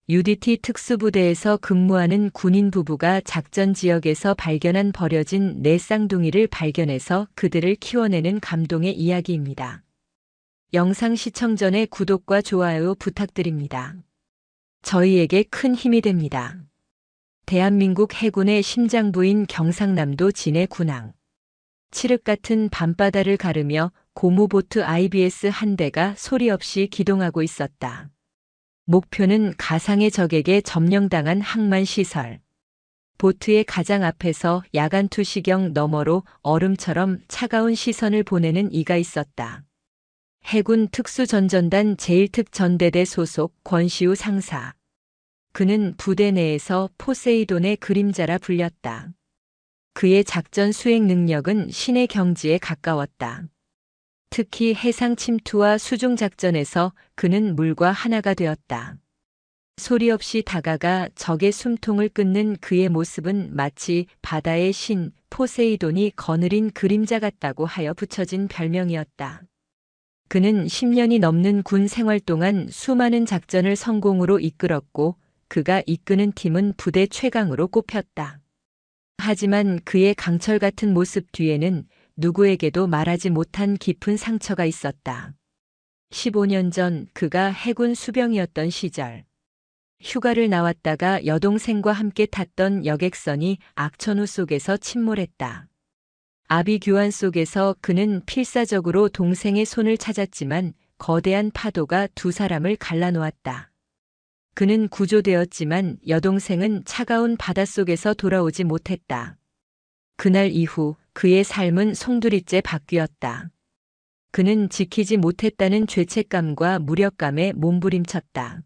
UDT 특수부대에서 근무하는 군인 부부가 작전 지역에서 발견한 버려진 네 쌍둥이를 발견해서 그들을 키워내는 감동의 이야기입니다. 영상 시청 전에 구독과 좋아요 부탁드립니다. 저희에게 큰 힘이 됩니다. 대한민국 해군의 심장부인 경상남도 진해 군항. 칠흑 같은 밤바다를 가르며 고무보트 IBS 한 대가 소리 없이 기동하고 있었다. 목표는 가상의 적에게 점령당한 항만시설. 보트의 가장 앞에서 야간 투시경 너머로 얼음처럼 차가운 시선을 보내는 이가 있었다. 해군 특수전전단 제1특전대대 소속 권시우 상사. 그는 부대 내에서 포세이돈의 그림자라 불렸다. 그의 작전 수행 능력은 신의 경지에 가까웠다. 특히 해상 침투와 수중 작전에서 그는 물과 하나가 되었다. 소리 없이 다가가 적의 숨통을 끊는 그의 모습은 마치 바다의 신 포세이돈이 거느린 그림자 같다고 하여 붙여진 별명이었다. 그는 10년이 넘는 군 생활 동안 수많은 작전을 성공으로 이끌었고 그가 이끄는 팀은 부대 최강으로 꼽혔다. 하지만 그의 강철 같은 모습 뒤에는 누구에게도 말하지 못한 깊은 상처가 있었다. 15년 전 그가 해군 수병이었던 시절. 휴가를 나왔다가 여동생과 함께 탔던 여객선이 악천후 속에서 침몰했다. 아비규환 속에서 그는 필사적으로 동생의 손을 찾았지만 거대한 파도가 두 사람을 갈라놓았다. 그는 구조되었지만 여동생은 차가운 바닷속에서 돌아오지 못했다. 그날 이후 그의 삶은 송두리째 바뀌었다. 그는 지키지 못했다는 죄책감과 무력감에 몸부림쳤다.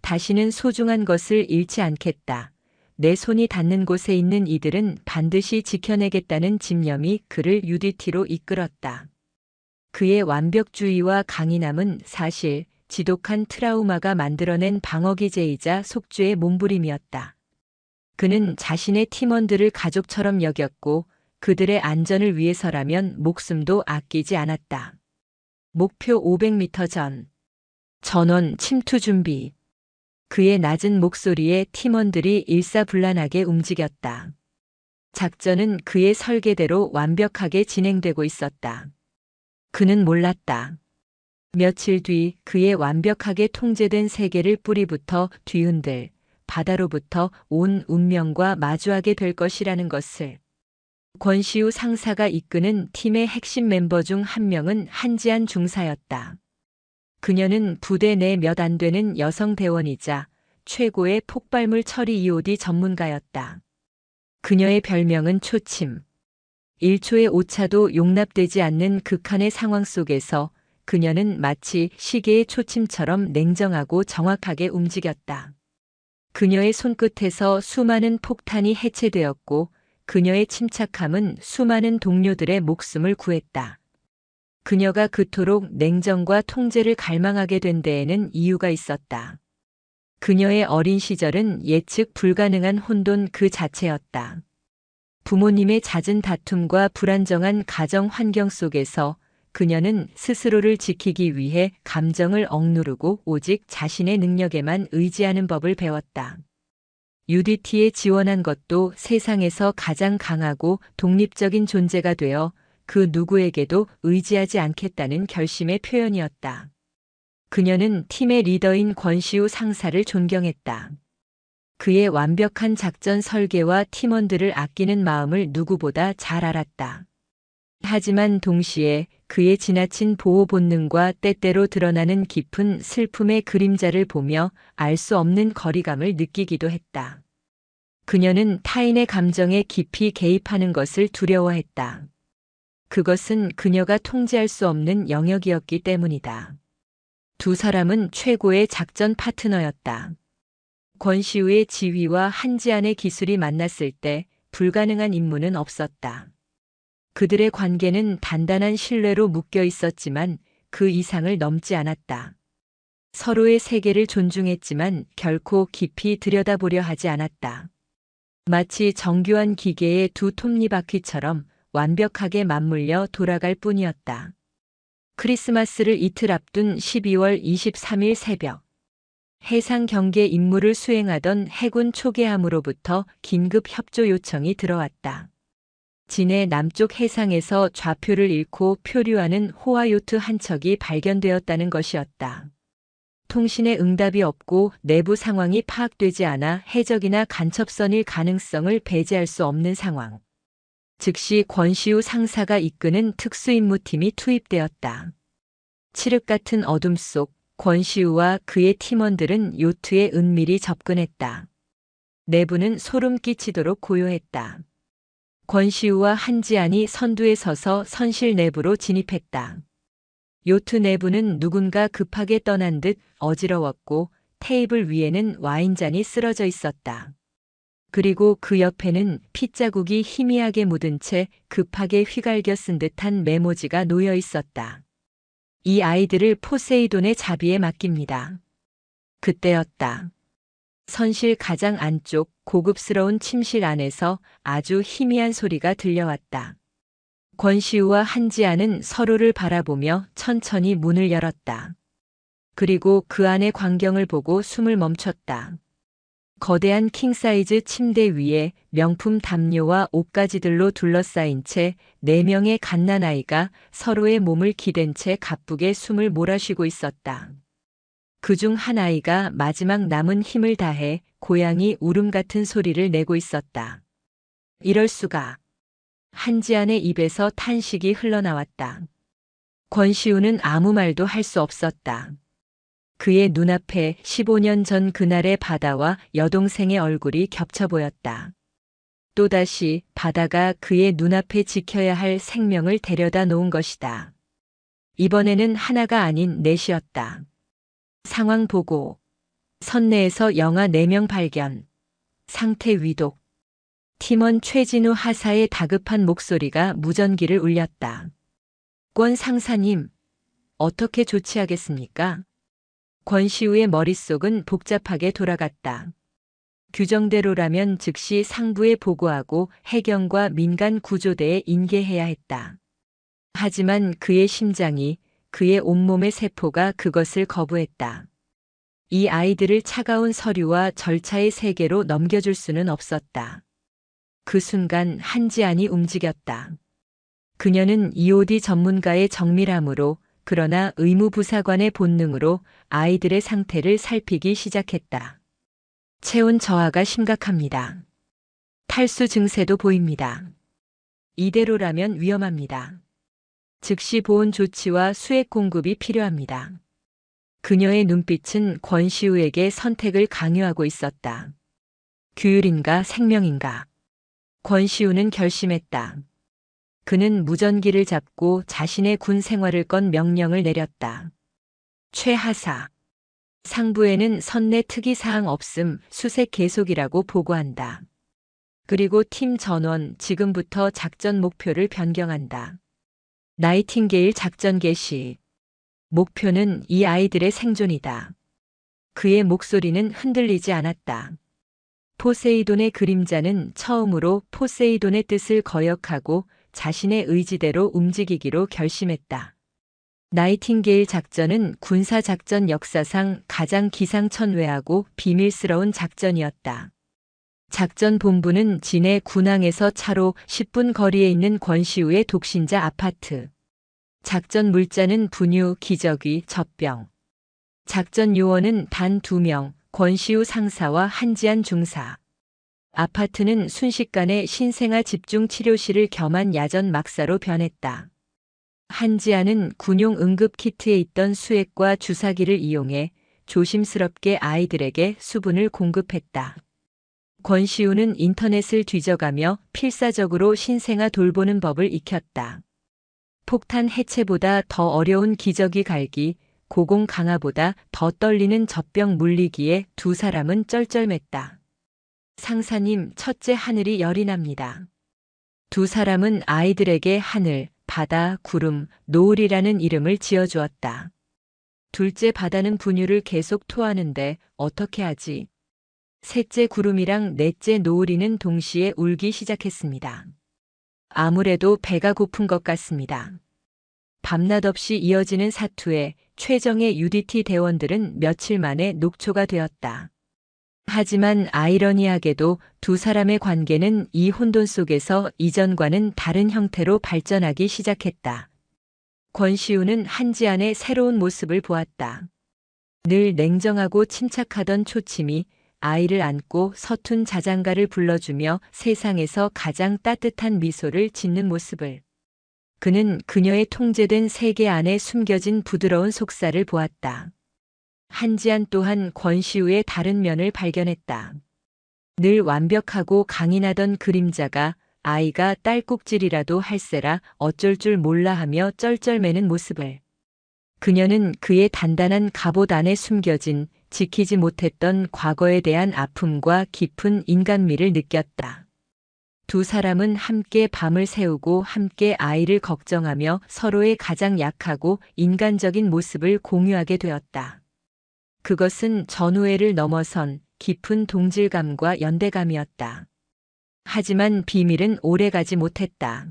다시는 소중한 것을 잃지 않겠다. 내 손이 닿는 곳에 있는 이들은 반드시 지켜내겠다는 집념이 그를 UDT로 이끌었다. 그의 완벽주의와 강인함은 사실 지독한 트라우마가 만들어낸 방어기제이자 속죄의 몸부림이었다. 그는 자신의 팀원들을 가족처럼 여겼고 그들의 안전을 위해서라면 목숨도 아끼지 않았다. 목표 500m 전. 전원 침투 준비. 그의 낮은 목소리에 팀원들이 일사불란하게 움직였다. 작전은 그의 설계대로 완벽하게 진행되고 있었다. 그는 몰랐다. 며칠 뒤 그의 완벽하게 통제된 세계를 뿌리부터 뒤흔들 바다로부터 온 운명과 마주하게 될 것이라는 것을. 권시우 상사가 이끄는 팀의 핵심 멤버 중 한 명은 한지한 중사였다. 그녀는 부대 내 몇 안 되는 여성 대원이자 최고의 폭발물 처리 EOD 전문가였다. 그녀의 별명은 초침. 1초의 오차도 용납되지 않는 극한의 상황 속에서 그녀는 마치 시계의 초침처럼 냉정하고 정확하게 움직였다. 그녀의 손끝에서 수많은 폭탄이 해체되었고 그녀의 침착함은 수많은 동료들의 목숨을 구했다. 그녀가 그토록 냉정과 통제를 갈망하게 된 데에는 이유가 있었다. 그녀의 어린 시절은 예측 불가능한 혼돈 그 자체였다. 부모님의 잦은 다툼과 불안정한 가정 환경 속에서 그녀는 스스로를 지키기 위해 감정을 억누르고 오직 자신의 능력에만 의지하는 법을 배웠다. UDT에 지원한 것도 세상에서 가장 강하고 독립적인 존재가 되어 그 누구에게도 의지하지 않겠다는 결심의 표현이었다. 그녀는 팀의 리더인 권시우 상사를 존경했다. 그의 완벽한 작전 설계와 팀원들을 아끼는 마음을 누구보다 잘 알았다. 하지만 동시에 그의 지나친 보호 본능과 때때로 드러나는 깊은 슬픔의 그림자를 보며 알 수 없는 거리감을 느끼기도 했다. 그녀는 타인의 감정에 깊이 개입하는 것을 두려워했다. 그것은 그녀가 통제할 수 없는 영역이었기 때문이다. 두 사람은 최고의 작전 파트너였다. 권시우의 지휘와 한지안의 기술이 만났을 때 불가능한 임무는 없었다. 그들의 관계는 단단한 신뢰로 묶여 있었지만 그 이상을 넘지 않았다. 서로의 세계를 존중했지만 결코 깊이 들여다보려 하지 않았다. 마치 정교한 기계의 두 톱니바퀴처럼 완벽하게 맞물려 돌아갈 뿐이었다. 크리스마스를 이틀 앞둔 12월 23일 새벽. 해상 경계 임무를 수행하던 해군 초계함으로부터 긴급 협조 요청이 들어왔다. 진해 남쪽 해상에서 좌표를 잃고 표류하는 호화 요트 한 척이 발견되었다는 것이었다. 통신에 응답이 없고 내부 상황이 파악되지 않아 해적이나 간첩선일 가능성을 배제할 수 없는 상황. 즉시 권시우 상사가 이끄는 특수임무팀이 투입되었다. 칠흑 같은 어둠 속 권시우와 그의 팀원들은 요트에 은밀히 접근했다. 내부는 소름 끼치도록 고요했다. 권시우와 한지안이 선두에 서서 선실 내부로 진입했다. 요트 내부는 누군가 급하게 떠난 듯 어지러웠고 테이블 위에는 와인잔이 쓰러져 있었다. 그리고 그 옆에는 핏자국이 희미하게 묻은 채 급하게 휘갈겨 쓴 듯한 메모지가 놓여 있었다. 이 아이들을 포세이돈의 자비에 맡깁니다. 그때였다. 선실 가장 안쪽 고급스러운 침실 안에서 아주 희미한 소리가 들려왔다. 권시우와 한지아는 서로를 바라보며 천천히 문을 열었다. 그리고 그 안의 광경을 보고 숨을 멈췄다. 거대한 킹사이즈 침대 위에 명품 담요와 옷가지들로 둘러싸인 채 4명의 갓난아이가 서로의 몸을 기댄 채 가쁘게 숨을 몰아쉬고 있었다. 그중 한 아이가 마지막 남은 힘을 다해 고양이 울음 같은 소리를 내고 있었다. 이럴 수가. 한지안의 입에서 탄식이 흘러나왔다. 권시우는 아무 말도 할 수 없었다. 그의 눈앞에 15년 전 그날의 바다와 여동생의 얼굴이 겹쳐 보였다. 또다시 바다가 그의 눈앞에 지켜야 할 생명을 데려다 놓은 것이다. 이번에는 하나가 아닌 넷이었다. 상황 보고, 선내에서 영하 4명 발견, 상태 위독. 팀원 최진우 하사의 다급한 목소리가 무전기를 울렸다. 권 상사님, 어떻게 조치하겠습니까? 권시우의 머릿속은 복잡하게 돌아갔다. 규정대로라면 즉시 상부에 보고하고 해경과 민간 구조대에 인계해야 했다. 하지만 그의 심장이, 그의 온몸의 세포가 그것을 거부했다. 이 아이들을 차가운 서류와 절차의 세계로 넘겨줄 수는 없었다. 그 순간 한지안이 움직였다. 그녀는 EOD 전문가의 정밀함으로 그러나 의무부사관의 본능으로 아이들의 상태를 살피기 시작했다. 체온 저하가 심각합니다. 탈수 증세도 보입니다. 이대로라면 위험합니다. 즉시 보온 조치와 수액 공급이 필요합니다. 그녀의 눈빛은 권시우에게 선택을 강요하고 있었다. 규율인가 생명인가. 권시우는 결심했다. 그는 무전기를 잡고 자신의 군 생활을 건 명령을 내렸다. 최하사. 상부에는 선내 특이사항 없음, 수색 계속이라고 보고한다. 그리고 팀 전원 지금부터 작전 목표를 변경한다. 나이팅게일 작전 개시. 목표는 이 아이들의 생존이다. 그의 목소리는 흔들리지 않았다. 포세이돈의 그림자는 처음으로 포세이돈의 뜻을 거역하고 자신의 의지대로 움직이기로 결심했다. 나이팅게일 작전은 군사작전 역사상 가장 기상천외하고 비밀스러운 작전이었다. 작전 본부는 진해 군항에서 차로 10분 거리에 있는 권시우의 독신자 아파트. 작전 물자는 분유, 기저귀, 젖병. 작전 요원은 단 2명, 권시우 상사와 한지안 중사. 아파트는 순식간에 신생아 집중치료실을 겸한 야전 막사로 변했다. 한지아는 군용 응급키트에 있던 수액과 주사기를 이용해 조심스럽게 아이들에게 수분을 공급했다. 권시우는 인터넷을 뒤져가며 필사적으로 신생아 돌보는 법을 익혔다. 폭탄 해체보다 더 어려운 기저귀 갈기, 고공 강화보다 더 떨리는 젖병 물리기에 두 사람은 쩔쩔맸다. 상사님, 첫째 하늘이 열이 납니다. 두 사람은 아이들에게 하늘, 바다, 구름, 노을이라는 이름을 지어주었다. 둘째 바다는 분유를 계속 토하는데 어떻게 하지? 셋째 구름이랑 넷째 노을이는 동시에 울기 시작했습니다. 아무래도 배가 고픈 것 같습니다. 밤낮 없이 이어지는 사투에 최정예 UDT 대원들은 며칠 만에 녹초가 되었다. 하지만 아이러니하게도 두 사람의 관계는 이 혼돈 속에서 이전과는 다른 형태로 발전하기 시작했다. 권시우는 한지안의 새로운 모습을 보았다. 늘 냉정하고 침착하던 초침이 아이를 안고 서툰 자장가를 불러주며 세상에서 가장 따뜻한 미소를 짓는 모습을. 그는 그녀의 통제된 세계 안에 숨겨진 부드러운 속살을 보았다. 한지안 또한 권시우의 다른 면을 발견했다. 늘 완벽하고 강인하던 그림자가 아이가 딸꾹질이라도 할세라 어쩔 줄 몰라 하며 쩔쩔매는 모습을. 그녀는 그의 단단한 갑옷 안에 숨겨진 지키지 못했던 과거에 대한 아픔과 깊은 인간미를 느꼈다. 두 사람은 함께 밤을 새우고 함께 아이를 걱정하며 서로의 가장 약하고 인간적인 모습을 공유하게 되었다. 그것은 전우애를 넘어선 깊은 동질감과 연대감이었다. 하지만 비밀은 오래가지 못했다.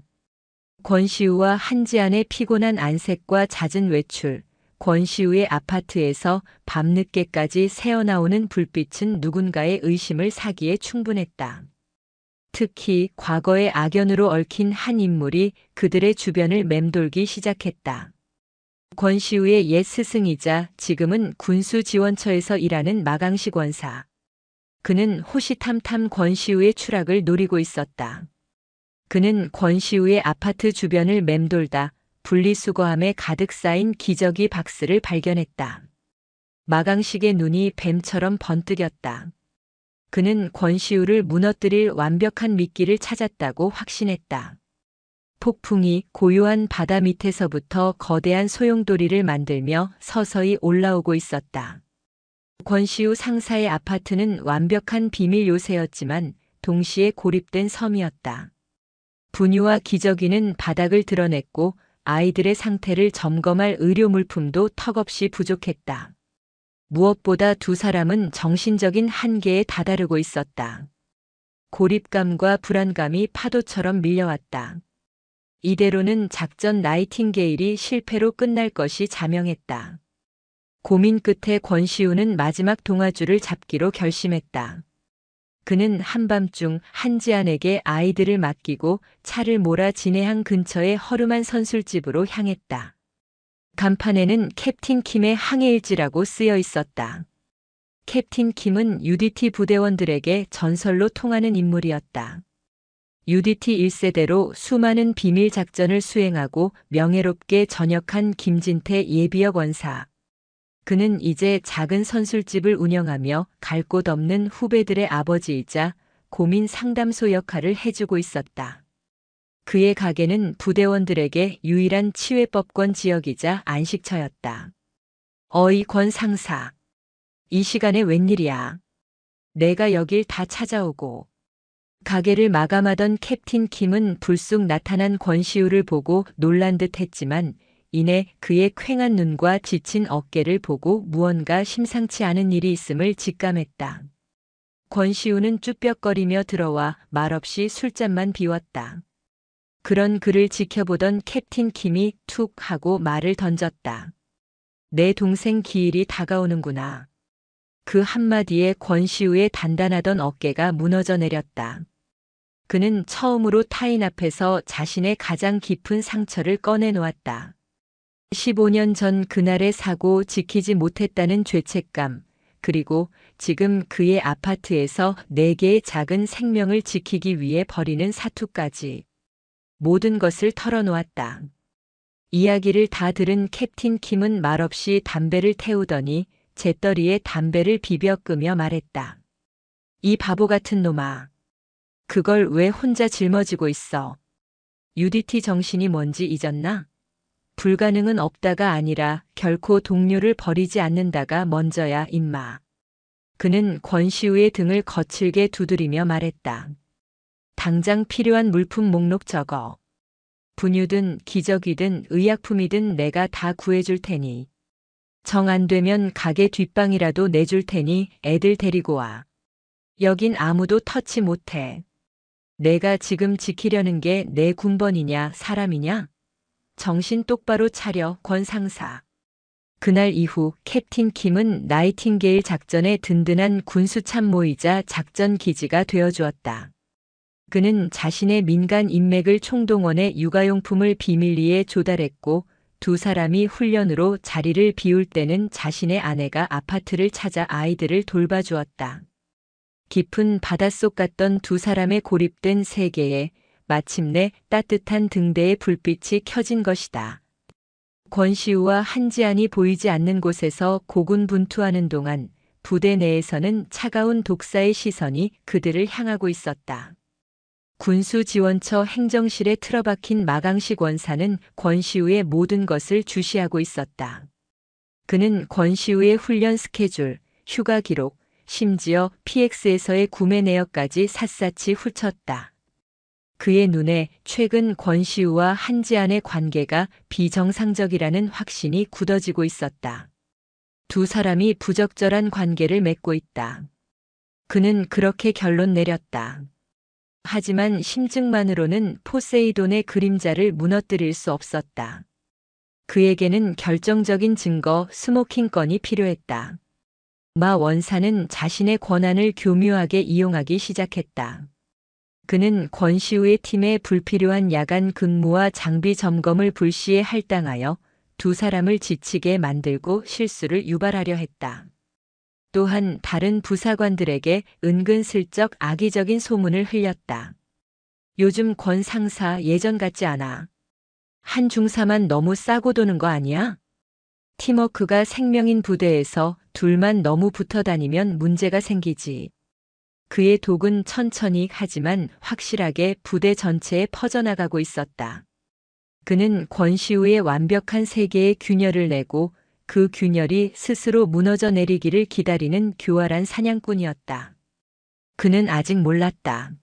권시우와 한지안의 피곤한 안색과 잦은 외출, 권시우의 아파트에서 밤늦게까지 새어나오는 불빛은 누군가의 의심을 사기에 충분했다. 특히 과거의 악연으로 얽힌 한 인물이 그들의 주변을 맴돌기 시작했다. 권시우의 옛 스승이자 지금은 군수지원처에서 일하는 마강식 원사. 그는 호시탐탐 권시우의 추락을 노리고 있었다. 그는 권시우의 아파트 주변을 맴돌다 분리수거함에 가득 쌓인 기저귀 박스를 발견했다. 마강식의 눈이 뱀처럼 번뜩였다. 그는 권시우를 무너뜨릴 완벽한 미끼를 찾았다고 확신했다. 폭풍이 고요한 바다 밑에서부터 거대한 소용돌이를 만들며 서서히 올라오고 있었다. 권시우 상사의 아파트는 완벽한 비밀 요새였지만 동시에 고립된 섬이었다. 분유와 기저귀는 바닥을 드러냈고 아이들의 상태를 점검할 의료 물품도 턱없이 부족했다. 무엇보다 두 사람은 정신적인 한계에 다다르고 있었다. 고립감과 불안감이 파도처럼 밀려왔다. 이대로는 작전 나이팅게일이 실패로 끝날 것이 자명했다. 고민 끝에 권시우는 마지막 동아줄을 잡기로 결심했다. 그는 한밤중 한지안에게 아이들을 맡기고 차를 몰아 진해항 근처의 허름한 선술집으로 향했다. 간판에는 캡틴 킴의 항해일지라고 쓰여 있었다. 캡틴 킴은 UDT 부대원들에게 전설로 통하는 인물이었다. UDT 1세대로 수많은 비밀 작전을 수행하고 명예롭게 전역한 김진태 예비역 원사. 그는 이제 작은 선술집을 운영하며 갈 곳 없는 후배들의 아버지이자 고민 상담소 역할을 해주고 있었다. 그의 가게는 부대원들에게 유일한 치외법권 지역이자 안식처였다. 어이 권 상사. 이 시간에 웬일이야. 내가 여길 다 찾아오고. 가게를 마감하던 캡틴 킴은 불쑥 나타난 권시우를 보고 놀란 듯 했지만 이내 그의 퀭한 눈과 지친 어깨를 보고 무언가 심상치 않은 일이 있음을 직감했다. 권시우는 쭈뼛거리며 들어와 말없이 술잔만 비웠다. 그런 그를 지켜보던 캡틴 킴이 툭 하고 말을 던졌다. 내 동생 기일이 다가오는구나. 그 한마디에 권시우의 단단하던 어깨가 무너져 내렸다. 그는 처음으로 타인 앞에서 자신의 가장 깊은 상처를 꺼내놓았다. 15년 전 그날의 사고 지키지 못했다는 죄책감, 그리고 지금 그의 아파트에서 4개의 작은 생명을 지키기 위해 벌이는 사투까지. 모든 것을 털어놓았다. 이야기를 다 들은 캡틴 킴은 말없이 담배를 태우더니 재떨이에 담배를 비벼 끄며 말했다. 이 바보 같은 놈아. 그걸 왜 혼자 짊어지고 있어? UDT 정신이 뭔지 잊었나? 불가능은 없다가 아니라 결코 동료를 버리지 않는다가 먼저야 임마. 그는 권시우의 등을 거칠게 두드리며 말했다. 당장 필요한 물품 목록 적어. 분유든 기저귀든 의약품이든 내가 다 구해줄 테니. 정 안 되면 가게 뒷방이라도 내줄 테니 애들 데리고 와. 여긴 아무도 터치 못해. 내가 지금 지키려는 게 내 군번이냐 사람이냐? 정신 똑바로 차려 권 상사. 그날 이후 캡틴 킴은 나이팅게일 작전의 든든한 군수 참모이자 작전 기지가 되어주었다. 그는 자신의 민간 인맥을 총동원해 육아용품을 비밀리에 조달했고 두 사람이 훈련으로 자리를 비울 때는 자신의 아내가 아파트를 찾아 아이들을 돌봐주었다. 깊은 바닷속 같던 두 사람의 고립된 세계에 마침내 따뜻한 등대의 불빛이 켜진 것이다. 권시우와 한지안이 보이지 않는 곳에서 고군분투하는 동안 부대 내에서는 차가운 독사의 시선이 그들을 향하고 있었다. 군수지원처 행정실에 틀어박힌 마강식 원사는 권시우의 모든 것을 주시하고 있었다. 그는 권시우의 훈련 스케줄, 휴가 기록, 심지어 PX에서의 구매 내역까지 샅샅이 훑었다. 그의 눈에 최근 권시우와 한지안의 관계가 비정상적이라는 확신이 굳어지고 있었다. 두 사람이 부적절한 관계를 맺고 있다. 그는 그렇게 결론 내렸다. 하지만 심증만으로는 포세이돈의 그림자를 무너뜨릴 수 없었다. 그에게는 결정적인 증거 스모킹 건이 필요했다. 마 원사는 자신의 권한을 교묘하게 이용하기 시작했다. 그는 권시우의 팀에 불필요한 야간 근무와 장비 점검을 불시에 할당하여 두 사람을 지치게 만들고 실수를 유발하려 했다. 또한 다른 부사관들에게 은근슬쩍 악의적인 소문을 흘렸다. 요즘 권 상사 예전 같지 않아. 한 중사만 너무 싸고 도는 거 아니야? 팀워크가 생명인 부대에서 둘만 너무 붙어 다니면 문제가 생기지. 그의 독은 천천히 하지만 확실하게 부대 전체에 퍼져나가고 있었다. 그는 권시우의 완벽한 세계에 균열을 내고 그 균열이 스스로 무너져 내리기를 기다리는 교활한 사냥꾼이었다. 그는 아직 몰랐다.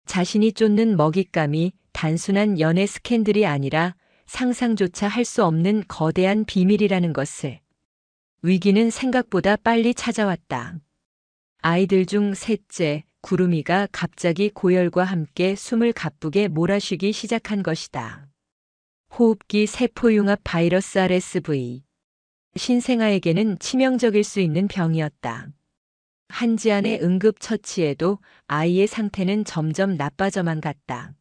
자신이 쫓는 먹잇감이 단순한 연애 스캔들이 아니라 상상조차 할 수 없는 거대한 비밀이라는 것을. 위기는 생각보다 빨리 찾아왔다. 아이들 중 셋째, 구름이가 갑자기 고열과 함께 숨을 가쁘게 몰아쉬기 시작한 것이다. 호흡기 세포융합 바이러스 RSV. 신생아에게는 치명적일 수 있는 병이었다. 한지안의 응급처치에도 아이의 상태는 점점 나빠져만 갔다.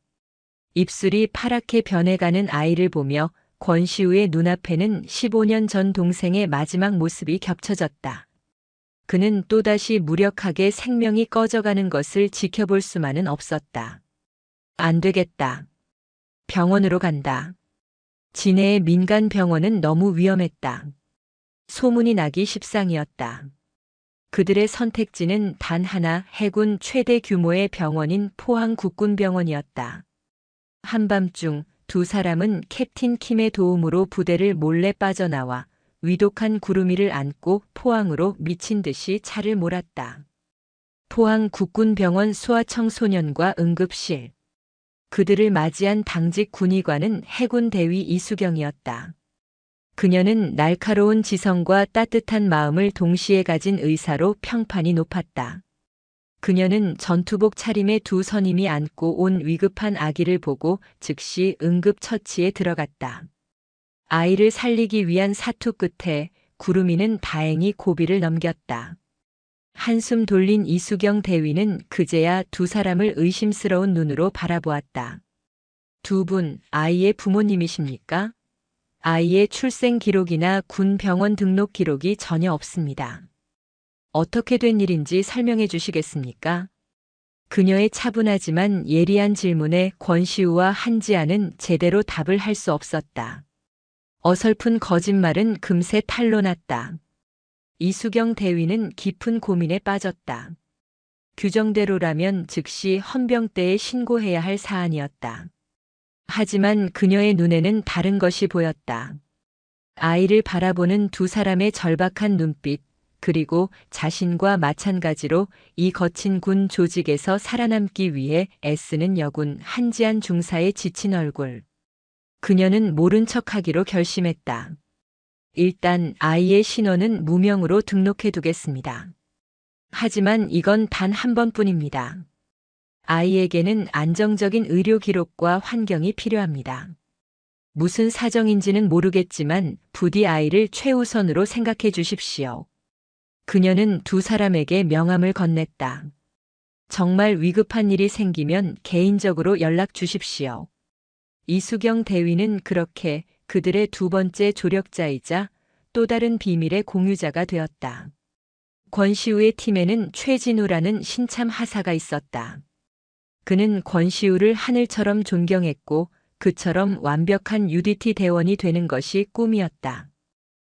입술이 파랗게 변해가는 아이를 보며 권시우의 눈앞에는 15년 전 동생의 마지막 모습이 겹쳐졌다. 그는 또다시 무력하게 생명이 꺼져가는 것을 지켜볼 수만은 없었다. 안 되겠다. 병원으로 간다. 진해의 민간 병원은 너무 위험했다. 소문이 나기 십상이었다. 그들의 선택지는 단 하나, 해군 최대 규모의 병원인 포항 국군병원이었다. 한밤중 두 사람은 캡틴 킴의 도움으로 부대를 몰래 빠져나와 위독한 구름이를 안고 포항으로 미친 듯이 차를 몰았다. 포항 국군병원 소아청소년과 응급실. 그들을 맞이한 당직 군의관은 해군 대위 이수경이었다. 그녀는 날카로운 지성과 따뜻한 마음을 동시에 가진 의사로 평판이 높았다. 그녀는 전투복 차림의 두 선임이 안고 온 위급한 아기를 보고 즉시 응급처치에 들어갔다. 아이를 살리기 위한 사투 끝에 구름이는 다행히 고비를 넘겼다. 한숨 돌린 이수경 대위는 그제야 두 사람을 의심스러운 눈으로 바라보았다. 두 분 아이의 부모님이십니까? 아이의 출생 기록이나 군 병원 등록 기록이 전혀 없습니다. 어떻게 된 일인지 설명해 주시겠습니까? 그녀의 차분하지만 예리한 질문에 권시우와 한지아는 제대로 답을 할 수 없었다. 어설픈 거짓말은 금세 탄로났다. 이수경 대위는 깊은 고민에 빠졌다. 규정대로라면 즉시 헌병대에 신고해야 할 사안이었다. 하지만 그녀의 눈에는 다른 것이 보였다. 아이를 바라보는 두 사람의 절박한 눈빛, 그리고 자신과 마찬가지로 이 거친 군 조직에서 살아남기 위해 애쓰는 여군 한지안 중사의 지친 얼굴. 그녀는 모른 척하기로 결심했다. 일단 아이의 신원은 무명으로 등록해 두겠습니다. 하지만 이건 단 한 번뿐입니다. 아이에게는 안정적인 의료 기록과 환경이 필요합니다. 무슨 사정인지는 모르겠지만 부디 아이를 최우선으로 생각해 주십시오. 그녀는 두 사람에게 명함을 건넸다. 정말 위급한 일이 생기면 개인적으로 연락 주십시오. 이수경 대위는 그렇게 그들의 두 번째 조력자이자 또 다른 비밀의 공유자가 되었다. 권시우의 팀에는 최진우라는 신참 하사가 있었다. 그는 권시우를 하늘처럼 존경했고 그처럼 완벽한 UDT 대원이 되는 것이 꿈이었다.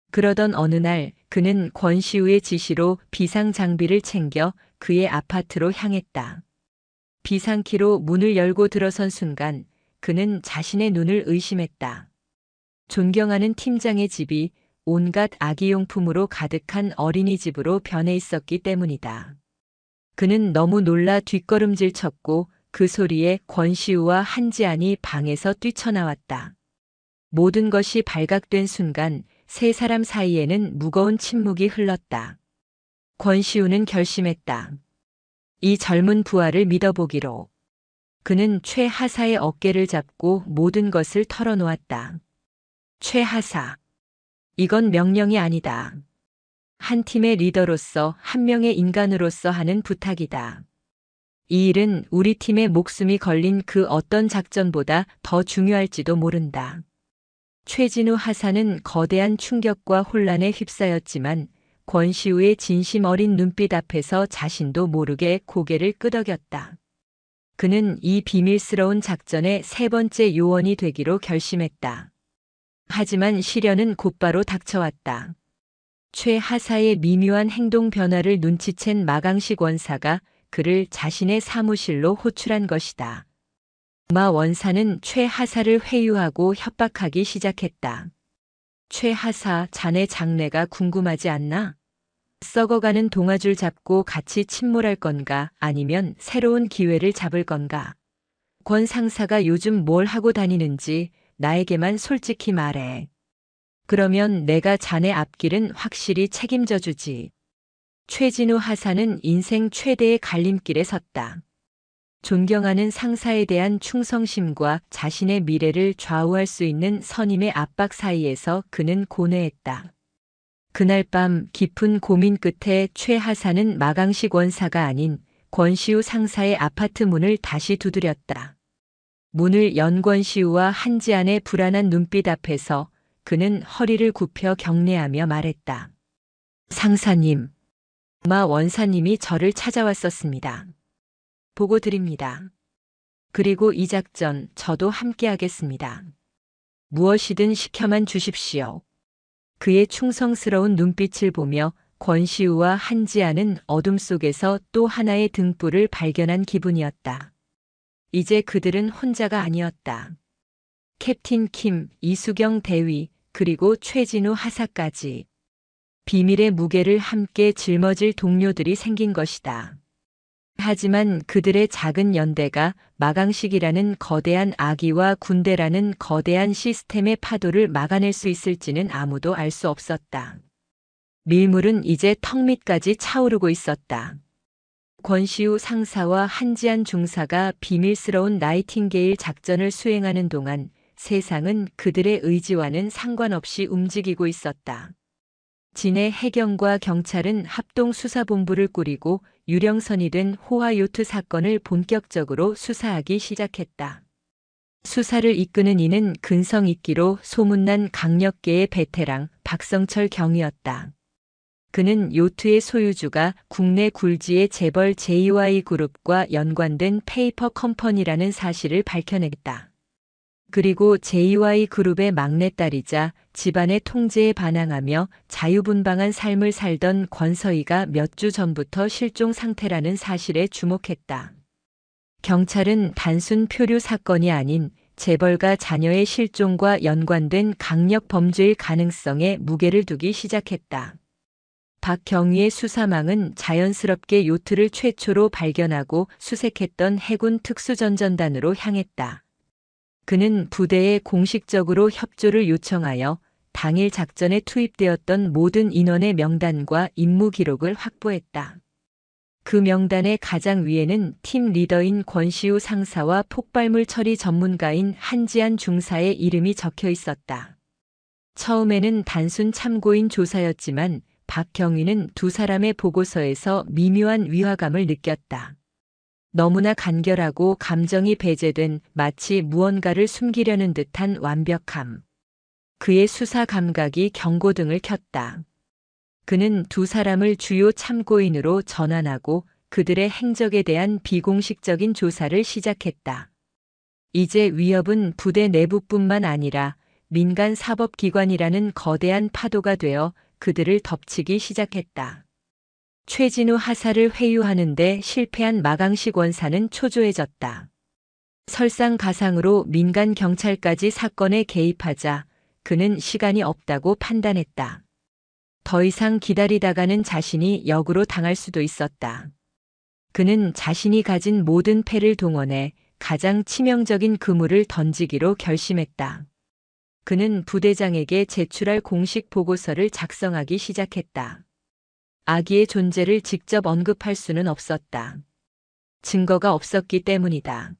그러던 어느 날 그는 권시우의 지시로 비상 장비를 챙겨 그의 아파트로 향했다. 비상키로 문을 열고 들어선 순간 그는 자신의 눈을 의심했다. 존경하는 팀장의 집이 온갖 아기용품으로 가득한 어린이집으로 변해 있었기 때문이다. 그는 너무 놀라 뒷걸음질 쳤고 그 소리에 권시우와 한지안이 방에서 뛰쳐나왔다. 모든 것이 발각된 순간 세 사람 사이에는 무거운 침묵이 흘렀다. 권시우는 결심했다. 이 젊은 부하를 믿어보기로. 그는 최 하사의 어깨를 잡고 모든 것을 털어놓았다. 최 하사. 이건 명령이 아니다. 한 팀의 리더로서 한 명의 인간으로서 하는 부탁이다. 이 일은 우리 팀의 목숨이 걸린 그 어떤 작전보다 더 중요할지도 모른다. 최진우 하사는 거대한 충격과 혼란에 휩싸였지만 권시우의 진심 어린 눈빛 앞에서 자신도 모르게 고개를 끄덕였다. 그는 이 비밀스러운 작전의 세 번째 요원이 되기로 결심했다. 하지만 시련은 곧바로 닥쳐왔다. 최 하사의 미묘한 행동 변화를 눈치챈 마강식 원사가 그를 자신의 사무실로 호출한 것이다. 마 원사는 최 하사를 회유하고 협박하기 시작했다. 최 하사, 자네 장래가 궁금하지 않나? 썩어가는 동아줄 잡고 같이 침몰할 건가 아니면 새로운 기회를 잡을 건가? 권 상사가 요즘 뭘 하고 다니는지 나에게만 솔직히 말해. 그러면 내가 자네 앞길은 확실히 책임져 주지. 최진우 하사는 인생 최대의 갈림길에 섰다. 존경하는 상사에 대한 충성심과 자신의 미래를 좌우할 수 있는 선임의 압박 사이에서 그는 고뇌했다. 그날 밤 깊은 고민 끝에 최 하사는 마강식 원사가 아닌 권시우 상사의 아파트 문을 다시 두드렸다. 문을 연 권시우와 한지안의 불안한 눈빛 앞에서 그는 허리를 굽혀 경례하며 말했다. 상사님, 마 원사님이 저를 찾아왔었습니다. 보고 드립니다. 그리고 이 작전 저도 함께 하겠습니다. 무엇이든 시켜만 주십시오. 그의 충성스러운 눈빛을 보며 권시우와 한지아는 어둠 속에서 또 하나의 등불을 발견한 기분이었다. 이제 그들은 혼자가 아니었다. 캡틴 킴, 이수경 대위, 그리고 최진우 하사까지. 비밀의 무게를 함께 짊어질 동료들이 생긴 것이다. 하지만 그들의 작은 연대가 마강식이라는 거대한 아기와 군대라는 거대한 시스템의 파도를 막아낼 수 있을지는 아무도 알 수 없었다. 밀물은 이제 턱 밑까지 차오르고 있었다. 권시우 상사와 한지안 중사가 비밀스러운 나이팅게일 작전을 수행하는 동안 세상은 그들의 의지와는 상관없이 움직이고 있었다. 진해 해경과 경찰은 합동수사본부를 꾸리고 유령선이 된 호화요트 사건을 본격적으로 수사하기 시작했다. 수사를 이끄는 이는 근성 있기로 소문난 강력계의 베테랑 박성철 경위였다. 그는 요트의 소유주가 국내 굴지의 재벌 JY그룹과 연관된 페이퍼 컴퍼니라는 사실을 밝혀냈다. 그리고 JY그룹의 막내딸이자 집안의 통제에 반항하며 자유분방한 삶을 살던 권서희가 몇 주 전부터 실종 상태라는 사실에 주목했다. 경찰은 단순 표류 사건이 아닌 재벌가 자녀의 실종과 연관된 강력 범죄일 가능성에 무게를 두기 시작했다. 박 경위의 수사망은 자연스럽게 요트를 최초로 발견하고 수색했던 해군 특수전전단으로 향했다. 그는 부대에 공식적으로 협조를 요청하여 당일 작전에 투입되었던 모든 인원의 명단과 임무 기록을 확보했다. 그 명단의 가장 위에는 팀 리더인 권시우 상사와 폭발물 처리 전문가인 한지안 중사의 이름이 적혀 있었다. 처음에는 단순 참고인 조사였지만 박경위는 두 사람의 보고서에서 미묘한 위화감을 느꼈다. 너무나 간결하고 감정이 배제된 마치 무언가를 숨기려는 듯한 완벽함. 그의 수사 감각이 경고등을 켰다. 그는 두 사람을 주요 참고인으로 전환하고 그들의 행적에 대한 비공식적인 조사를 시작했다. 이제 위협은 부대 내부뿐만 아니라 민간 사법기관이라는 거대한 파도가 되어 그들을 덮치기 시작했다. 최진우 하사를 회유하는데 실패한 마강식 원사는 초조해졌다. 설상가상으로 민간 경찰까지 사건에 개입하자 그는 시간이 없다고 판단했다. 더 이상 기다리다가는 자신이 역으로 당할 수도 있었다. 그는 자신이 가진 모든 패를 동원해 가장 치명적인 그물을 던지기로 결심했다. 그는 부대장에게 제출할 공식 보고서를 작성하기 시작했다. 아기의 존재를 직접 언급할 수는 없었다. 증거가 없었기 때문이다.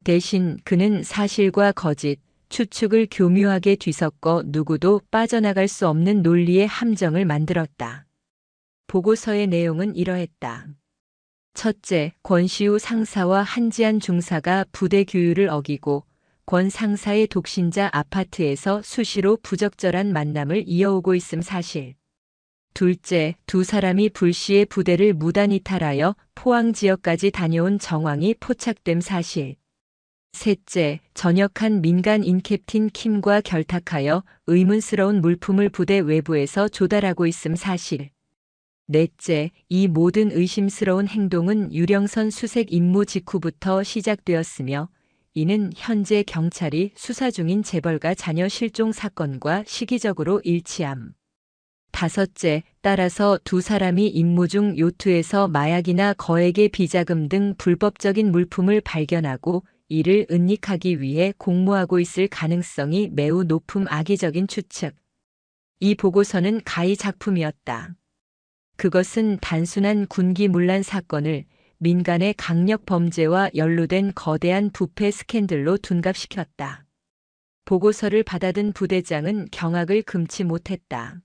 대신 그는 사실과 거짓, 추측을 교묘하게 뒤섞어 누구도 빠져나갈 수 없는 논리의 함정을 만들었다. 보고서의 내용은 이러했다. 첫째, 권시우 상사와 한지안 중사가 부대 규율을 어기고 권 상사의 독신자 아파트에서 수시로 부적절한 만남을 이어오고 있음 사실. 둘째, 두 사람이 불시에 부대를 무단 이탈하여 포항 지역까지 다녀온 정황이 포착됨 사실. 셋째, 전역한 민간인 캡틴 킴과 결탁하여 의문스러운 물품을 부대 외부에서 조달하고 있음 사실. 넷째, 이 모든 의심스러운 행동은 유령선 수색 임무 직후부터 시작되었으며 이는 현재 경찰이 수사 중인 재벌가 자녀 실종 사건과 시기적으로 일치함. 다섯째, 따라서 두 사람이 임무 중 요트에서 마약이나 거액의 비자금 등 불법적인 물품을 발견하고 이를 은닉하기 위해 공모하고 있을 가능성이 매우 높음 악의적인 추측. 이 보고서는 가히 작품이었다. 그것은 단순한 군기문란 사건을 민간의 강력 범죄와 연루된 거대한 부패 스캔들로 둔갑시켰다. 보고서를 받아든 부대장은 경악을 금치 못했다.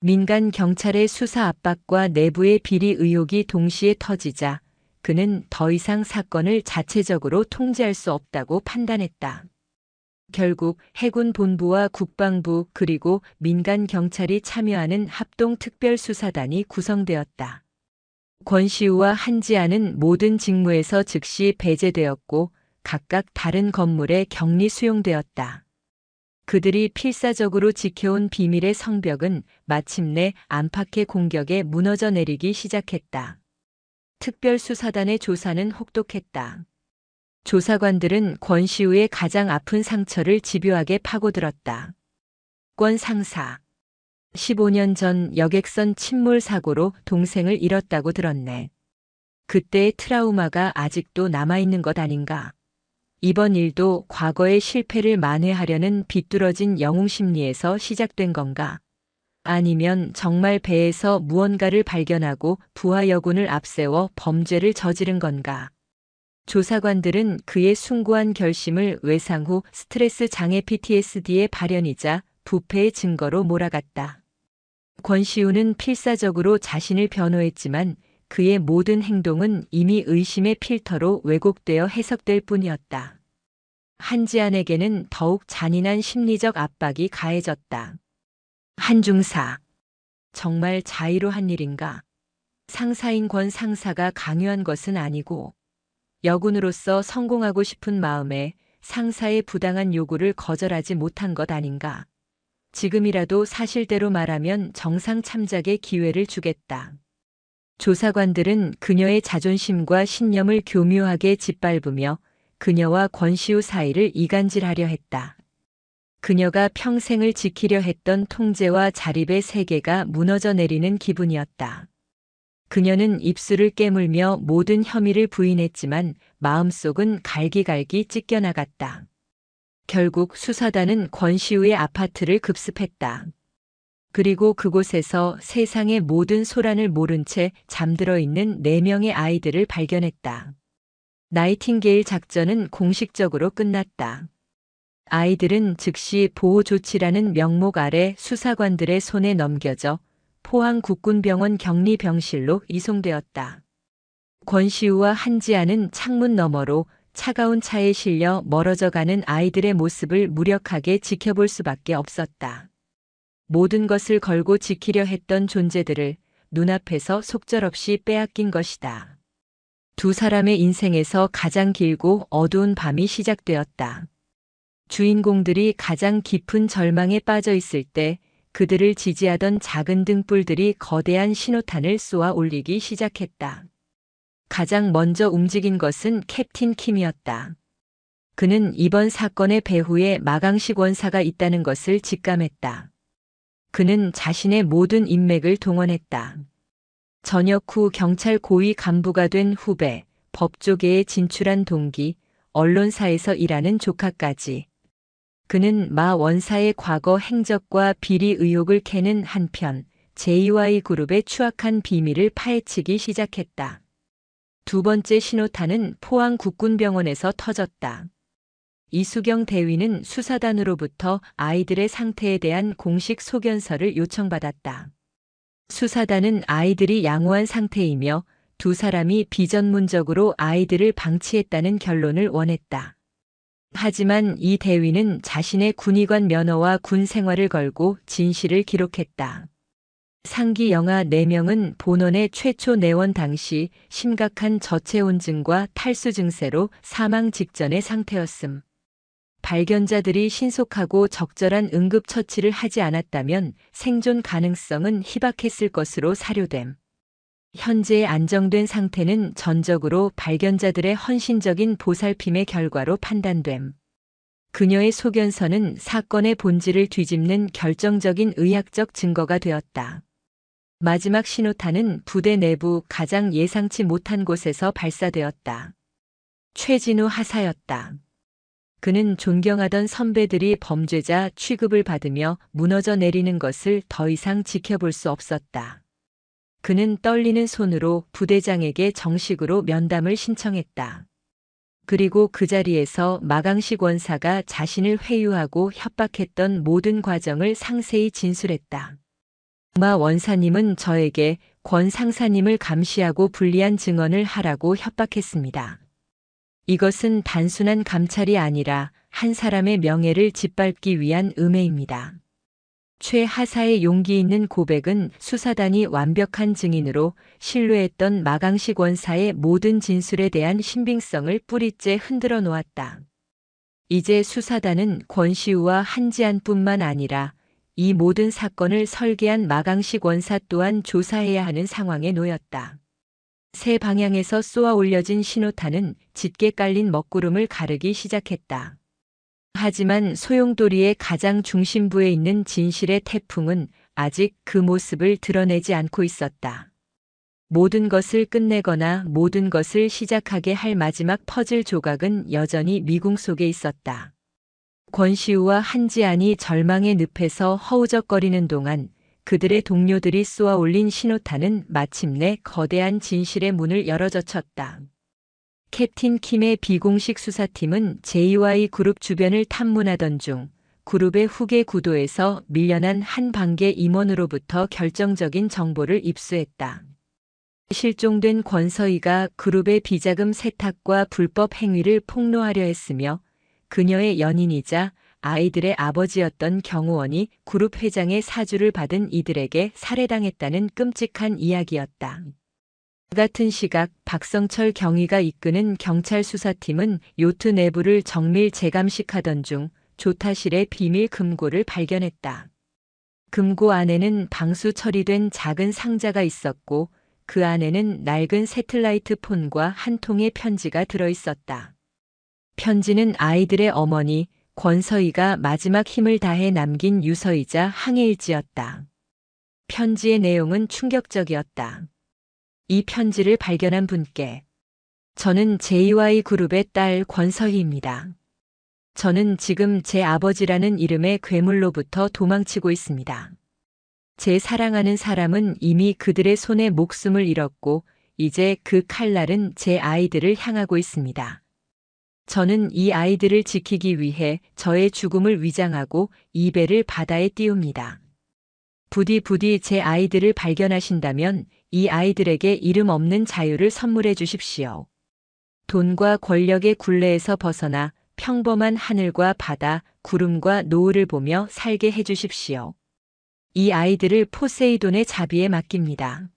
민간 경찰의 수사 압박과 내부의 비리 의혹이 동시에 터지자 그는 더 이상 사건을 자체적으로 통제할 수 없다고 판단했다. 결국 해군 본부와 국방부 그리고 민간 경찰이 참여하는 합동특별수사단이 구성되었다. 권시우와 한지아는 모든 직무에서 즉시 배제되었고 각각 다른 건물에 격리 수용되었다. 그들이 필사적으로 지켜온 비밀의 성벽은 마침내 안팎의 공격에 무너져 내리기 시작했다. 특별수사단의 조사는 혹독했다. 조사관들은 권시우의 가장 아픈 상처를 집요하게 파고들었다. 권 상사. 15년 전 여객선 침몰 사고로 동생을 잃었다고 들었네. 그때의 트라우마가 아직도 남아있는 것 아닌가. 이번 일도 과거의 실패를 만회하려는 비뚤어진 영웅심리에서 시작된 건가? 아니면 정말 배에서 무언가를 발견하고 부하 여군을 앞세워 범죄를 저지른 건가? 조사관들은 그의 숭고한 결심을 외상 후 스트레스 장애 PTSD의 발현이자 부패의 증거로 몰아갔다. 권시우는 필사적으로 자신을 변호했지만 그의 모든 행동은 이미 의심의 필터로 왜곡되어 해석될 뿐이었다. 한지안에게는 더욱 잔인한 심리적 압박이 가해졌다. 한중사. 정말 자의로 한 일인가? 상사인 권 상사가 강요한 것은 아니고 여군으로서 성공하고 싶은 마음에 상사의 부당한 요구를 거절하지 못한 것 아닌가? 지금이라도 사실대로 말하면 정상 참작의 기회를 주겠다. 조사관들은 그녀의 자존심과 신념을 교묘하게 짓밟으며 그녀와 권시우 사이를 이간질하려 했다. 그녀가 평생을 지키려 했던 통제와 자립의 세계가 무너져 내리는 기분이었다. 그녀는 입술을 깨물며 모든 혐의를 부인했지만 마음속은 갈기갈기 찢겨나갔다. 결국 수사단은 권시우의 아파트를 급습했다. 그리고 그곳에서 세상의 모든 소란을 모른 채 잠들어 있는 4명의 아이들을 발견했다. 나이팅게일 작전은 공식적으로 끝났다. 아이들은 즉시 보호 조치라는 명목 아래 수사관들의 손에 넘겨져 포항국군병원 격리병실로 이송되었다. 권시우와 한지아는 창문 너머로 차가운 차에 실려 멀어져가는 아이들의 모습을 무력하게 지켜볼 수밖에 없었다. 모든 것을 걸고 지키려 했던 존재들을 눈앞에서 속절없이 빼앗긴 것이다. 두 사람의 인생에서 가장 길고 어두운 밤이 시작되었다. 주인공들이 가장 깊은 절망에 빠져 있을 때 그들을 지지하던 작은 등불들이 거대한 신호탄을 쏘아 올리기 시작했다. 가장 먼저 움직인 것은 캡틴 킴이었다. 그는 이번 사건의 배후에 마강식 원사가 있다는 것을 직감했다. 그는 자신의 모든 인맥을 동원했다. 전역 후 경찰 고위 간부가 된 후배, 법조계에 진출한 동기, 언론사에서 일하는 조카까지. 그는 마 원사의 과거 행적과 비리 의혹을 캐는 한편 JY그룹의 추악한 비밀을 파헤치기 시작했다. 두 번째 신호탄은 포항 국군병원에서 터졌다. 이수경 대위는 수사단으로부터 아이들의 상태에 대한 공식 소견서를 요청받았다. 수사단은 아이들이 양호한 상태이며 두 사람이 비전문적으로 아이들을 방치했다는 결론을 원했다. 하지만 이 대위는 자신의 군의관 면허와 군 생활을 걸고 진실을 기록했다. 상기 영아 4명은 본원의 최초 내원 당시 심각한 저체온증과 탈수 증세로 사망 직전의 상태였음. 발견자들이 신속하고 적절한 응급처치를 하지 않았다면 생존 가능성은 희박했을 것으로 사료됨. 현재의 안정된 상태는 전적으로 발견자들의 헌신적인 보살핌의 결과로 판단됨. 그녀의 소견서는 사건의 본질을 뒤집는 결정적인 의학적 증거가 되었다. 마지막 신호탄은 부대 내부 가장 예상치 못한 곳에서 발사되었다. 최진우 하사였다. 그는 존경하던 선배들이 범죄자 취급을 받으며 무너져 내리는 것을 더 이상 지켜볼 수 없었다. 그는 떨리는 손으로 부대장에게 정식으로 면담을 신청했다. 그리고 그 자리에서 마강식 원사가 자신을 회유하고 협박했던 모든 과정을 상세히 진술했다. 마 원사님은 저에게 권 상사님을 감시하고 불리한 증언을 하라고 협박했습니다. 이것은 단순한 감찰이 아니라 한 사람의 명예를 짓밟기 위한 음해입니다. 최 하사의 용기 있는 고백은 수사단이 완벽한 증인으로 신뢰했던 마강식 원사의 모든 진술에 대한 신빙성을 뿌리째 흔들어 놓았다. 이제 수사단은 권시우와 한지안뿐만 아니라 이 모든 사건을 설계한 마강식 원사 또한 조사해야 하는 상황에 놓였다. 세 방향에서 쏘아 올려진 신호탄은 짙게 깔린 먹구름을 가르기 시작했다. 하지만 소용돌이의 가장 중심부에 있는 진실의 태풍은 아직 그 모습을 드러내지 않고 있었다. 모든 것을 끝내거나 모든 것을 시작하게 할 마지막 퍼즐 조각은 여전히 미궁 속에 있었다. 권시우와 한지안이 절망의 늪에서 허우적거리는 동안 그들의 동료들이 쏘아 올린 신호탄은 마침내 거대한 진실의 문을 열어젖혔다. 캡틴 킴의 비공식 수사팀은 JY그룹 주변을 탐문하던 중 그룹의 후계 구도에서 밀려난 한 반계 임원으로부터 결정적인 정보를 입수했다. 실종된 권서희가 그룹의 비자금 세탁과 불법 행위를 폭로하려 했으며 그녀의 연인이자 아이들의 아버지였던 경호원이 그룹 회장의 사주를 받은 이들에게 살해당했다는 끔찍한 이야기였다. 같은 시각 박성철 경위가 이끄는 경찰 수사팀은 요트 내부를 정밀 재감식하던 중 조타실의 비밀 금고를 발견했다. 금고 안에는 방수 처리된 작은 상자가 있었고 그 안에는 낡은 새틀라이트 폰과 한 통의 편지가 들어있었다. 편지는 아이들의 어머니 권서희가 마지막 힘을 다해 남긴 유서이자 항해일지였다. 편지의 내용은 충격적이었다. 이 편지를 발견한 분께 저는 JY그룹의 딸 권서희입니다. 저는 지금 제 아버지라는 이름의 괴물로부터 도망치고 있습니다. 제 사랑하는 사람은 이미 그들의 손에 목숨을 잃었고 이제 그 칼날은 제 아이들을 향하고 있습니다. 저는 이 아이들을 지키기 위해 저의 죽음을 위장하고 이 배를 바다에 띄웁니다. 부디 제 아이들을 발견하신다면 이 아이들에게 이름 없는 자유를 선물해 주십시오. 돈과 권력의 굴레에서 벗어나 평범한 하늘과 바다, 구름과 노을을 보며 살게 해 주십시오. 이 아이들을 포세이돈의 자비에 맡깁니다.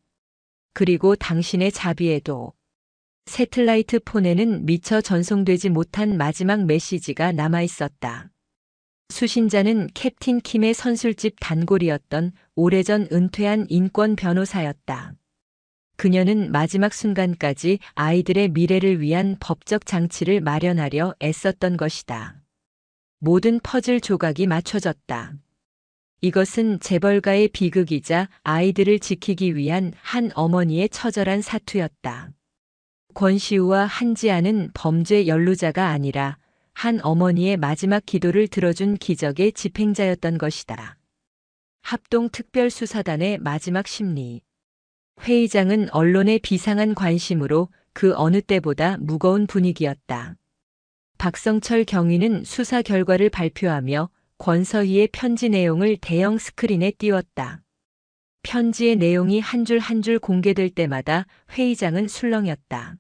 그리고 당신의 자비에도. 새틀라이트 폰에는 미처 전송되지 못한 마지막 메시지가 남아 있었다. 수신자는 캡틴 킴의 선술집 단골이었던 오래전 은퇴한 인권 변호사였다. 그녀는 마지막 순간까지 아이들의 미래를 위한 법적 장치를 마련하려 애썼던 것이다. 모든 퍼즐 조각이 맞춰졌다. 이것은 재벌가의 비극이자 아이들을 지키기 위한 한 어머니의 처절한 사투였다. 권시우와 한지아는 범죄 연루자가 아니라 한 어머니의 마지막 기도를 들어준 기적의 집행자였던 것이다. 합동특별수사단의 마지막 심리. 회의장은 언론의 비상한 관심으로 그 어느 때보다 무거운 분위기였다. 박성철 경위는 수사 결과를 발표하며 권서희의 편지 내용을 대형 스크린에 띄웠다. 편지의 내용이 한 줄 한 줄 공개될 때마다 회의장은 술렁였다.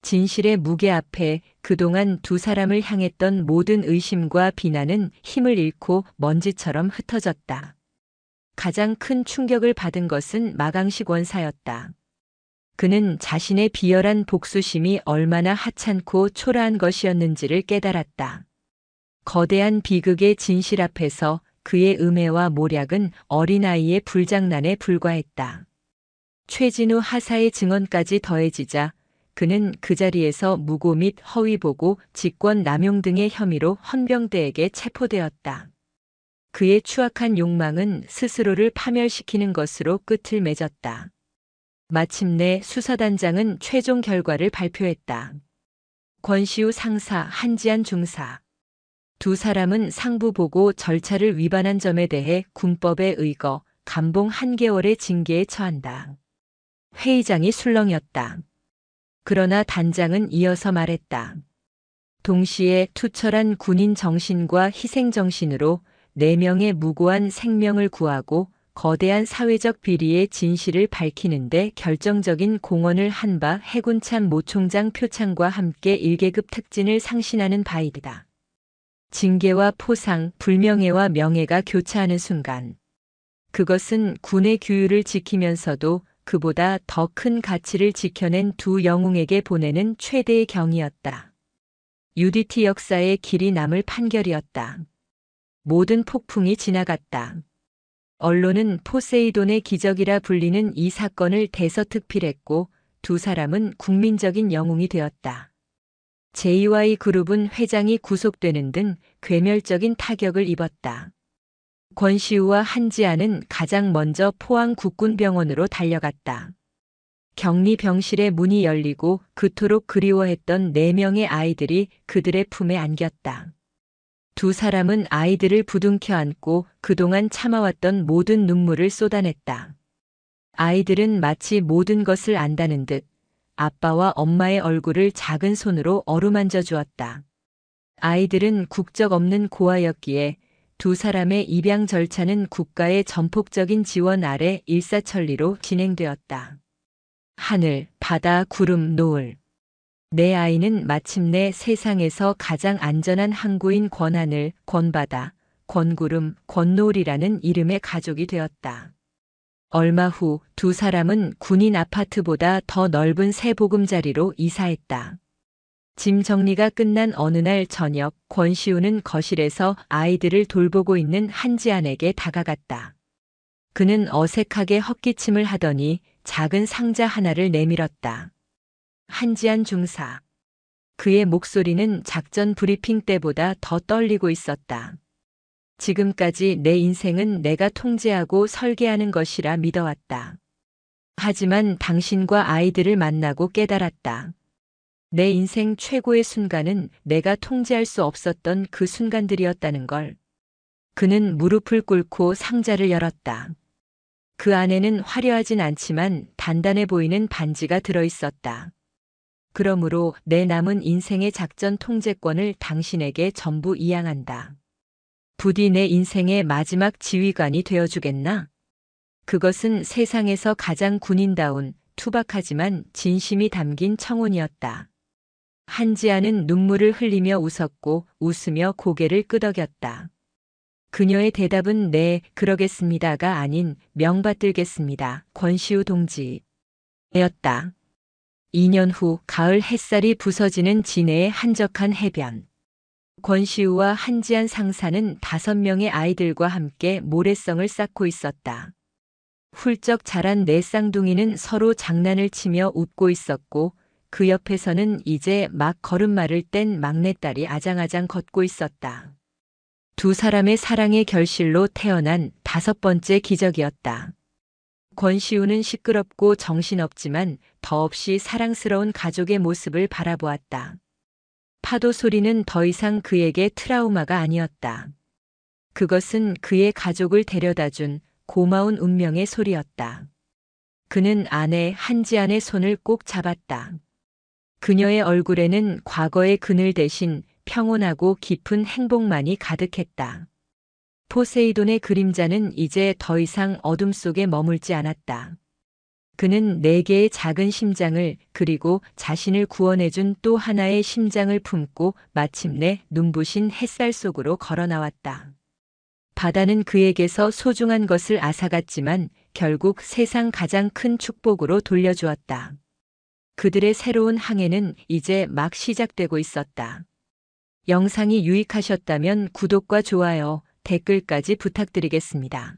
진실의 무게 앞에 그동안 두 사람을 향했던 모든 의심과 비난은 힘을 잃고 먼지처럼 흩어졌다. 가장 큰 충격을 받은 것은 마강식 원사였다. 그는 자신의 비열한 복수심이 얼마나 하찮고 초라한 것이었는지를 깨달았다. 거대한 비극의 진실 앞에서 그의 음해와 모략은 어린아이의 불장난에 불과했다. 최진우 하사의 증언까지 더해지자 그는 그 자리에서 무고 및 허위 보고, 직권 남용 등의 혐의로 헌병대에게 체포되었다. 그의 추악한 욕망은 스스로를 파멸시키는 것으로 끝을 맺었다. 마침내 수사단장은 최종 결과를 발표했다. 권시우 상사, 한지안 중사. 두 사람은 상부 보고 절차를 위반한 점에 대해 군법에 의거 감봉 1개월의 징계에 처한다. 회의장이 술렁였다. 그러나 단장은 이어서 말했다. 동시에 투철한 군인 정신과 희생 정신으로 4명의 무고한 생명을 구하고 거대한 사회적 비리의 진실을 밝히는데 결정적인 공헌을 한 바 해군참 모총장 표창과 함께 1계급 특진을 상신하는 바이다. 징계와 포상, 불명예와 명예가 교차하는 순간. 그것은 군의 규율을 지키면서도 그보다 더 큰 가치를 지켜낸 두 영웅에게 보내는 최대의 경이었다. UDT 역사의 길이 남을 판결이었다. 모든 폭풍이 지나갔다. 언론은 포세이돈의 기적이라 불리는 이 사건을 대서특필했고 두 사람은 국민적인 영웅이 되었다. JY 그룹은 회장이 구속되는 등 괴멸적인 타격을 입었다. 권시우와 한지아는 가장 먼저 포항 국군병원으로 달려갔다. 격리 병실의 문이 열리고 그토록 그리워했던 4명의 아이들이 그들의 품에 안겼다. 두 사람은 아이들을 부둥켜 안고 그동안 참아왔던 모든 눈물을 쏟아냈다. 아이들은 마치 모든 것을 안다는 듯 아빠와 엄마의 얼굴을 작은 손으로 어루만져 주었다. 아이들은 국적 없는 고아였기에 두 사람의 입양 절차는 국가의 전폭적인 지원 아래 일사천리로 진행되었다. 하늘, 바다, 구름, 노을. 내 아이는 마침내 세상에서 가장 안전한 항구인 권하늘, 권바다, 권구름, 권노을이라는 이름의 가족이 되었다. 얼마 후 두 사람은 군인 아파트보다 더 넓은 새 보금자리로 이사했다. 짐 정리가 끝난 어느 날 저녁, 권시우는 거실에서 아이들을 돌보고 있는 한지안에게 다가갔다. 그는 어색하게 헛기침을 하더니 작은 상자 하나를 내밀었다. 한지안 중사. 그의 목소리는 작전 브리핑 때보다 더 떨리고 있었다. 지금까지 내 인생은 내가 통제하고 설계하는 것이라 믿어왔다. 하지만 당신과 아이들을 만나고 깨달았다. 내 인생 최고의 순간은 내가 통제할 수 없었던 그 순간들이었다는 걸. 그는 무릎을 꿇고 상자를 열었다. 그 안에는 화려하진 않지만 단단해 보이는 반지가 들어 있었다. 그러므로 내 남은 인생의 작전 통제권을 당신에게 전부 이양한다. 부디 내 인생의 마지막 지휘관이 되어주겠나? 그것은 세상에서 가장 군인다운 투박하지만 진심이 담긴 청혼이었다. 한지아는 눈물을 흘리며 웃었고 웃으며 고개를 끄덕였다. 그녀의 대답은 네, 그러겠습니다가 아닌 명받들겠습니다. 권시우 동지였다. 2년 후 가을 햇살이 부서지는 진해의 한적한 해변. 권시우와 한지안 상사는 5명의 아이들과 함께 모래성을 쌓고 있었다. 훌쩍 자란 네 쌍둥이는 서로 장난을 치며 웃고 있었고 그 옆에서는 이제 막 걸음마를 뗀 막내딸이 아장아장 걷고 있었다. 두 사람의 사랑의 결실로 태어난 5번째 기적이었다. 권시우는 시끄럽고 정신없지만 더없이 사랑스러운 가족의 모습을 바라보았다. 파도 소리는 더 이상 그에게 트라우마가 아니었다. 그것은 그의 가족을 데려다준 고마운 운명의 소리였다. 그는 아내 한지안의 손을 꼭 잡았다. 그녀의 얼굴에는 과거의 그늘 대신 평온하고 깊은 행복만이 가득했다. 포세이돈의 그림자는 이제 더 이상 어둠 속에 머물지 않았다. 그는 4개의 작은 심장을 그리고 자신을 구원해준 또 하나의 심장을 품고 마침내 눈부신 햇살 속으로 걸어 나왔다. 바다는 그에게서 소중한 것을 앗아갔지만 결국 세상 가장 큰 축복으로 돌려주었다. 그들의 새로운 항해는 이제 막 시작되고 있었다. 영상이 유익하셨다면 구독과 좋아요, 댓글까지 부탁드리겠습니다.